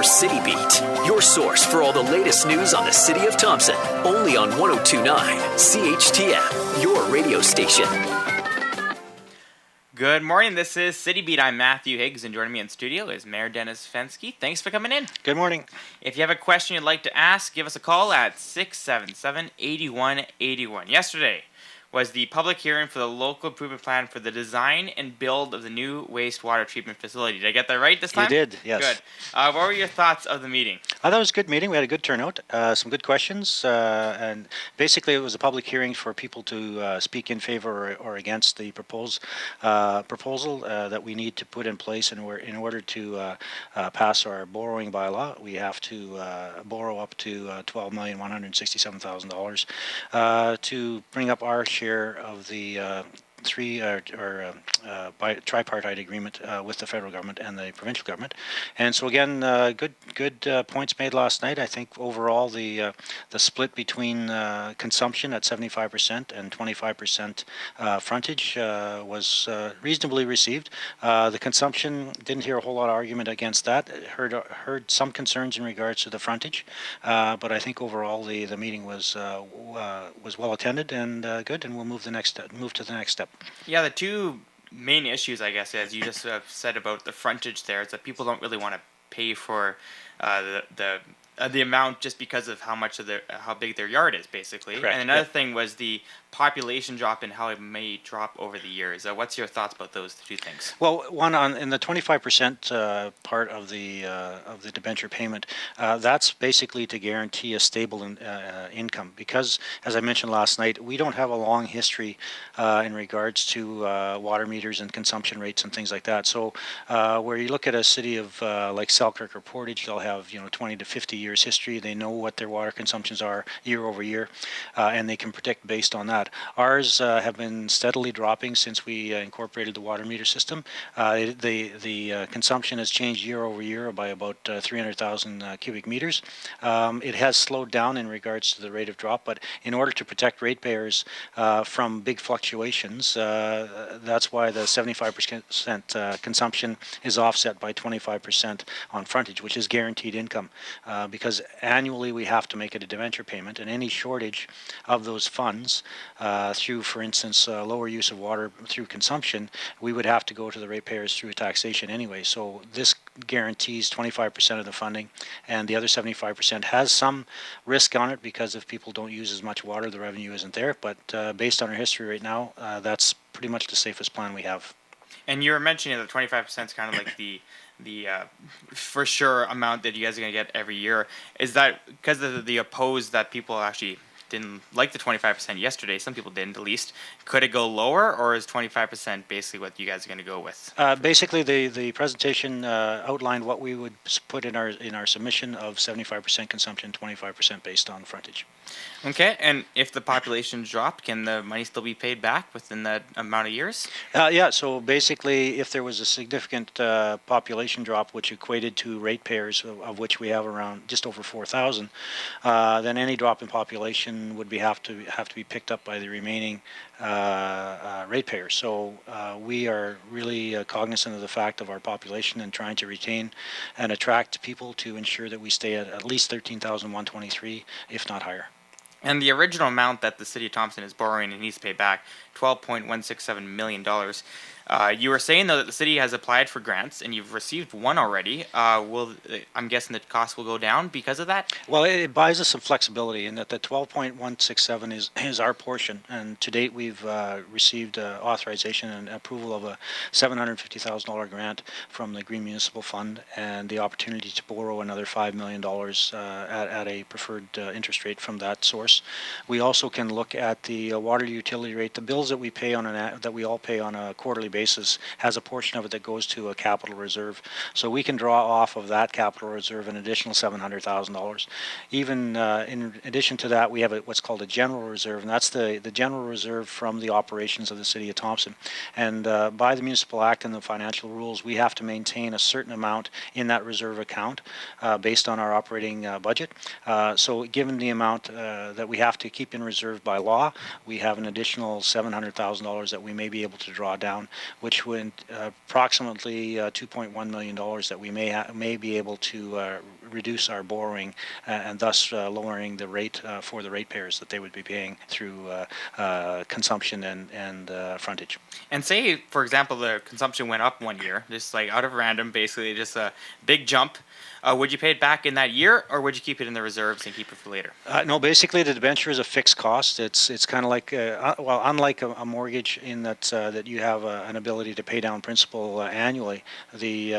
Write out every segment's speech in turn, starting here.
your City Beat, your source for all the latest news on the City of Thompson. Only on 102.9 CHTM, your radio station. Good morning, this is City Beat. I'm Matthew Higgs, and joining me in studio is Mayor Dennis Fenske. Thanks for coming in. Good morning. If you have a question you'd like to ask, give us a call at 677-8181. Yesterday was the public hearing for the local improvement plan for the design and build of the new wastewater treatment facility. Did I get that right this time? You did, yes. Good. What were your thoughts of the meeting? I thought it was a good meeting. We had a good turnout, some good questions, and basically it was a public hearing for people to speak in favor or against the proposal that we need to put in place in order to pass our borrowing bylaw. We have to borrow up to $12,167,000 to bring up our share of the tripartite agreement with the federal government and the provincial government. And so again, good points made last night. I think overall the split between consumption at 75% and 25% frontage was reasonably received. The consumption, didn't hear a whole lot of argument against that. Heard some concerns in regards to the frontage, but I think overall the meeting was well attended and good, and we'll move to the next step. Yeah, the two main issues, I guess, as you just said about the frontage there, is that people don't really want to pay for the amount just because of how big their yard is, basically. Correct. And another thing was the population drop and how it may drop over the years. What's your thoughts about those two things? Well, in the 25% part of the debenture payment, that's basically to guarantee a stable income, because, as I mentioned last night, we don't have a long history in regards to water meters and consumption rates and things like that. So where you look at a city of like Selkirk or Portage, they'll have 20 to 50 years history. They know what their water consumptions are year over year, and they can predict based on that. Ours have been steadily dropping since we incorporated the water meter system. The consumption has changed year over year by about 300,000 cubic meters. It has slowed down in regards to the rate of drop, but in order to protect ratepayers from big fluctuations, that's why the 75% consumption is offset by 25% on frontage, which is guaranteed income, because annually we have to make it a debenture payment, and any shortage of those funds through, for instance, lower use of water through consumption, we would have to go to the ratepayers through a taxation anyway. So this guarantees 25% of the funding, and the other 75% has some risk on it because if people don't use as much water, the revenue isn't there. But based on our history right now, that's pretty much the safest plan we have. And you were mentioning that 25% is kind of like the for sure amount that you guys are going to get every year. Is that because of the opposed that people actually didn't like the 25% yesterday? Some people didn't, at least. Could it go lower, or is 25% basically what you guys are going to go with? Basically, the presentation outlined what we would put in our submission of 75% consumption, 25% based on frontage. Okay, and if the population dropped, can the money still be paid back within that amount of years? Yeah, so basically, if there was a significant population drop, which equated to ratepayers, of which we have around just over 4,000, then any drop in population would have to be picked up by the remaining ratepayers. So we are really cognizant of the fact of our population and trying to retain and attract people to ensure that we stay at least 13,123, if not higher. And the original amount that the City of Thompson is borrowing and needs to pay back, $12.167 million. You were saying, though, that the city has applied for grants, and you've received one already. I'm guessing the cost will go down because of that? Well, it buys us some flexibility in that the 12.167 is our portion, and to date we've received authorization and approval of a $750,000 grant from the Green Municipal Fund, and the opportunity to borrow another $5 million at a preferred interest rate from that source. We also can look at the water utility rate. The bills that we pay that we all pay on a quarterly basis has a portion of it that goes to a capital reserve. So we can draw off of that capital reserve an additional $700,000. Even in addition to that, we have what's called a general reserve, and that's the general reserve from the operations of the City of Thompson. And by the Municipal Act and the financial rules, we have to maintain a certain amount in that reserve account based on our operating budget. So given the amount that we have to keep in reserve by law, we have an additional $700,000 that we may be able to draw down which would approximately $2.1 million that we may be able to reduce our borrowing and thus lowering the rate for the ratepayers that they would be paying through consumption and frontage. And say, for example, the consumption went up 1 year, just like out of random, basically just a big jump. Would you pay it back in that year, or would you keep it in the reserves and keep it for later? No, basically the debenture is a fixed cost. It's kind of like unlike a mortgage in that that you have an ability to pay down principal annually. The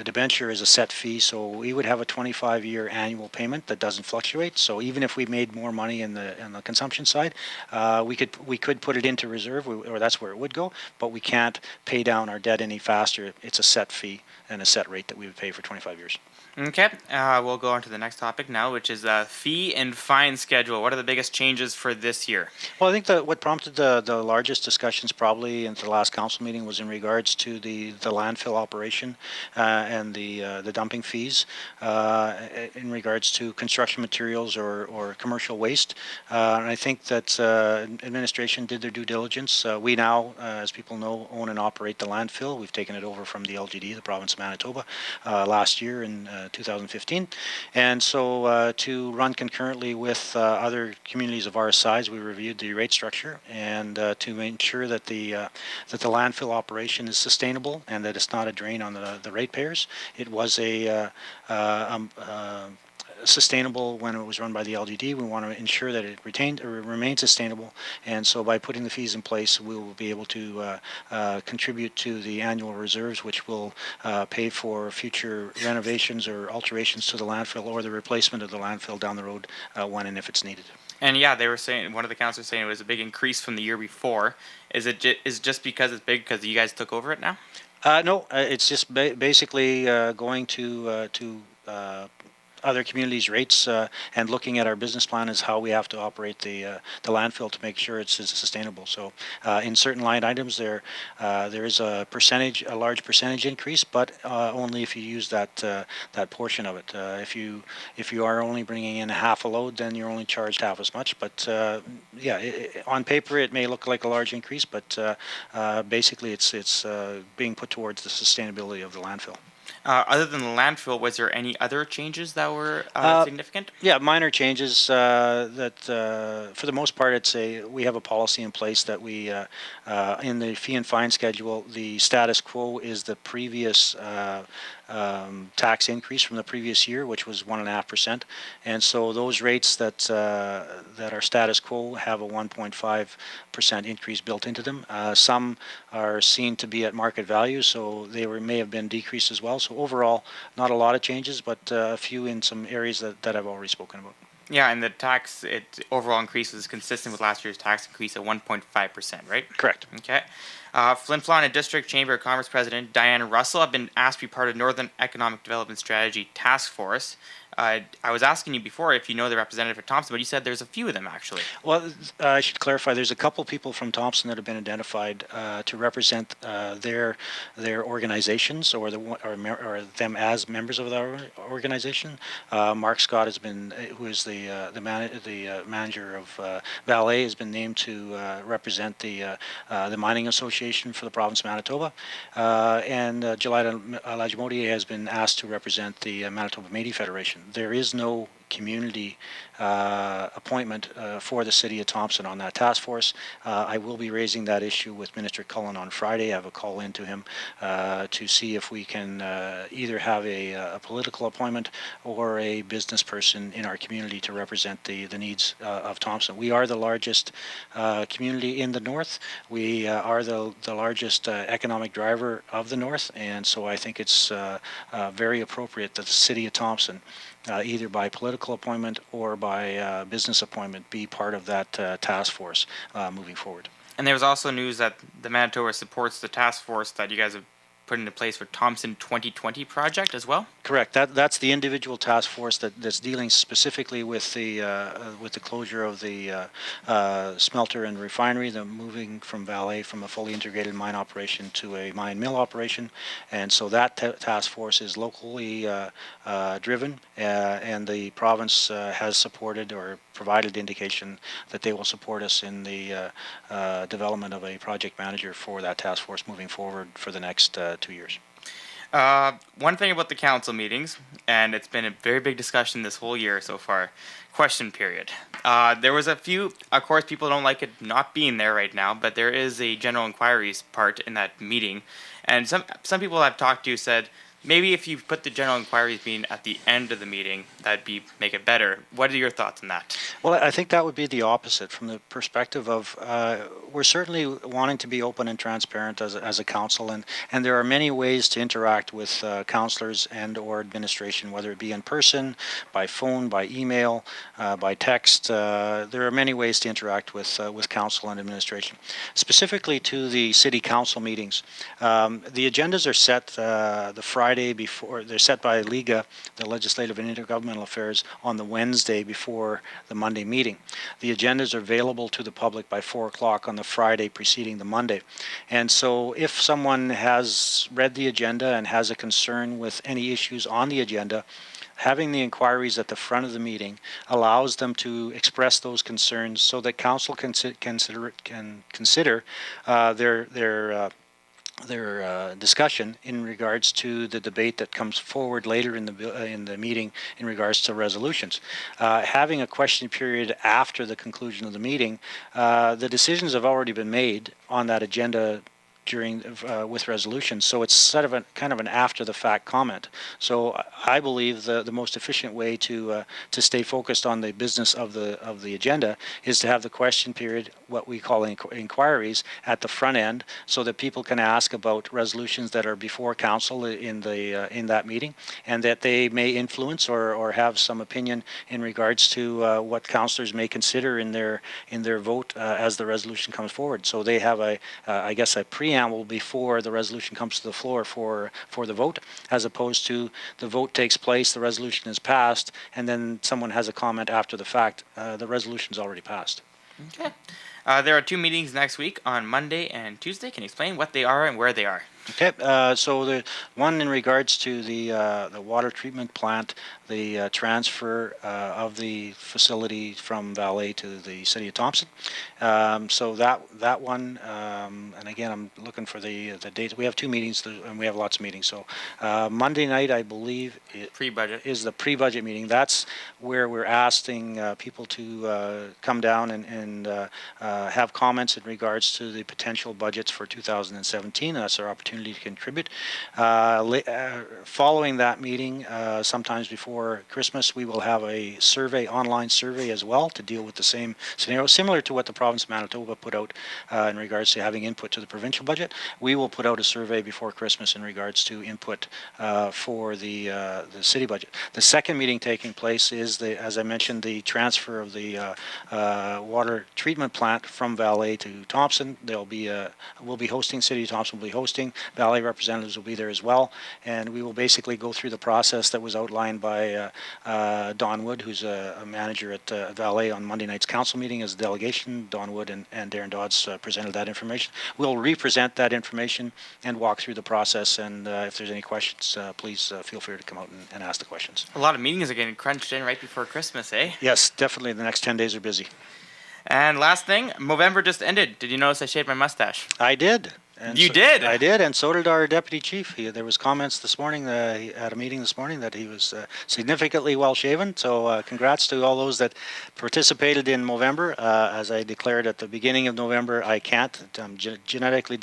debenture is a set fee, so we would have a 25-year annual payment that doesn't fluctuate. So even if we made more money in the consumption side, we could put it into reserve, or that's where it would go. But we can't pay down our debt any faster. It's a set fee and a set rate that we would pay for 25 years. Okay, we'll go on to the next topic now, which is fee and fine schedule. What are the biggest changes for this year? Well, I think that what prompted the largest discussions probably in the last council meeting was in regards to the landfill operation and the dumping fees in regards to construction materials or commercial waste. And I think that administration did their due diligence. We now, as people know, own and operate the landfill. We've taken it over from the LGD, the province of Manitoba, last year in 2015. And so to run concurrently with other communities of our size, we reviewed the rate structure and to ensure that the landfill operation is sustainable and that it's not a drain on the ratepayers. It was sustainable when it was run by the LGD. We want to ensure that it remains sustainable, and so by putting the fees in place, we will be able to contribute to the annual reserves, which will pay for future renovations or alterations to the landfill or the replacement of the landfill down the road when and if it's needed. And yeah, they were saying, one of the councilors saying it was a big increase from the year before. Is it just because it's big because you guys took over it now? No, it's just basically going to other communities' rates and looking at our business plan is how we have to operate the landfill to make sure it's sustainable. So in certain line items there is a large percentage increase, but only if you use that portion of it. If you are only bringing in half a load, then you're only charged half as much. But on paper it may look like a large increase, but basically it's being put towards the sustainability of the landfill. Other than the landfill, was there any other changes that were significant? Yeah, minor changes that for the most part we have a policy in place that we in the fee and fine schedule, the status quo is the previous tax increase from the previous year, which was 1.5%, and so those rates that are status quo have a 1.5% increase built into them. Some are seen to be at market value, so they may have been decreased as well. So overall, not a lot of changes, but a few in some areas that I've already spoken about. Yeah, and the overall increase is consistent with last year's tax increase at 1.5%, right? Correct. Okay. Flin Flon and District Chamber of Commerce President Diane Russell have been asked to be part of Northern Economic Development Strategy Task Force. I was asking you before if you know the representative at Thompson, but you said there's a few of them actually. Well, I should clarify. There's a couple people from Thompson that have been identified to represent their organizations or them as members of our organization. Mark Scott who is the manager of Valet, has been named to represent the Mining Association for the province of Manitoba, and Jelida Lajmodi has been asked to represent the Manitoba Métis Federation. There is no community appointment for the city of Thompson on that task force. I will be raising that issue with Minister Cullen on Friday. I have a call into him to see if we can either have a political appointment or a business person in our community to represent the needs of Thompson. We are the largest community in the north. We are the largest economic driver of the north, and so I think it's very appropriate that the city of Thompson, either by political appointment or by business appointment, be part of that task force moving forward. And there was also news that the Manitoba supports the task force that you guys have put into place for Thompson 2020 project as well? Correct. That's the individual task force that's dealing specifically with the closure of the smelter and refinery, the moving from Valet from a fully integrated mine operation to a mine mill operation, and so that task force is locally driven, and the province has supported or provided indication that they will support us in the development of a project manager for that task force moving forward for the next 2 years. One thing about the council meetings, and it's been a very big discussion this whole year so far, question period. There was a few, of course, people don't like it not being there right now, but there is a general inquiries part in that meeting. And some people I've talked to said, maybe if you put the general inquiries being at the end of the meeting, make it better. What are your thoughts on that? Well, I think that would be the opposite from the perspective of we're certainly wanting to be open and transparent as a council, and there are many ways to interact with councillors and or administration, whether it be in person, by phone, by email, by text. There are many ways to interact with council and administration. Specifically to the city council meetings, the agendas are set the Friday before. They're set by LIGA, the Legislative and Intergovernmental Affairs, on the Wednesday before the Monday meeting. The agendas are available to the public by 4 o'clock on the Friday preceding the Monday. And so if someone has read the agenda and has a concern with any issues on the agenda, having the inquiries at the front of the meeting allows them to express those concerns so that council can consider their discussion in regards to the debate that comes forward later in the meeting in regards to resolutions. Having a question period after the conclusion of the meeting, the decisions have already been made on that agenda during with resolutions, so it's sort of kind of an after the fact comment. So I believe the most efficient way to stay focused on the business of the agenda is to have the question period, what we call inquiries, at the front end, so that people can ask about resolutions that are before council in that meeting, and that they may influence or have some opinion in regards to what councillors may consider in their vote as the resolution comes forward. So they have I guess a preamble before the resolution comes to the floor for the vote, as opposed to the vote takes place, the resolution is passed, and then someone has a comment after the fact. The resolution's already passed. Okay. There are 2 meetings next week on Monday and Tuesday. Can you explain what they are and where they are? Okay, so the one in regards to the water treatment plant, the transfer of the facility from Vallée to the city of Thompson. So that one, and again, I'm looking for the dates. We have 2 meetings, and we have lots of meetings. So Monday night, I believe, Pre-budget is the pre-budget meeting. That's where we're asking people to come down and have comments in regards to the potential budgets for 2017. That's our opportunity to contribute. Following that meeting, sometimes before Christmas, we will have a online survey as well to deal with the same scenario, similar to what the province of Manitoba put out in regards to having input to the provincial budget. We will put out a survey before Christmas in regards to input for the city budget. The second meeting taking place is, as I mentioned, the transfer of the water treatment plant from Vallée to Thompson. We'll be hosting, City of Thompson will be hosting. Vallée representatives will be there as well, and we will basically go through the process that was outlined by Don Wood, who's a manager at Vallée, on Monday night's council meeting as a delegation. Don Wood and Darren Dodds presented that information. We'll represent that information and walk through the process, and if there's any questions, please feel free to come out and ask the questions. A lot of meetings are getting crunched in right before Christmas, eh? Yes, definitely. The next 10 days are busy. And last thing, Movember just ended. Did you notice I shaved my mustache? I did. You did? I did, and so did our deputy chief. There was comments this morning at a meeting this morning that he was significantly well shaven. So congrats to all those that participated in Movember. As I declared at the beginning of November, I can't. I'm genetically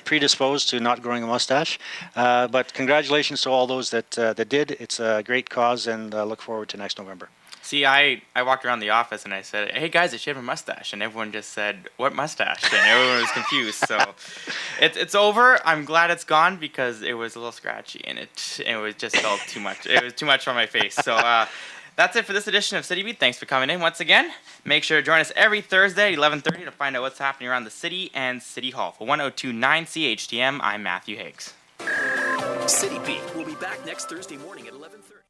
predisposed to not growing a mustache. But congratulations to all those that did. It's a great cause, and look forward to next November. See, I walked around the office and I said, "Hey guys, I shaved my mustache," and everyone just said, "What mustache?" And everyone was confused. So it's over. I'm glad it's gone because it was a little scratchy and it was just felt too much. It was too much on my face. So that's it for this edition of City Beat. Thanks for coming in once again. Make sure to join us every Thursday at 11:30 to find out what's happening around the city and City Hall. For 102.9 CHTM, I'm Matthew Higgs. City Beat will be back next Thursday morning at 11:30.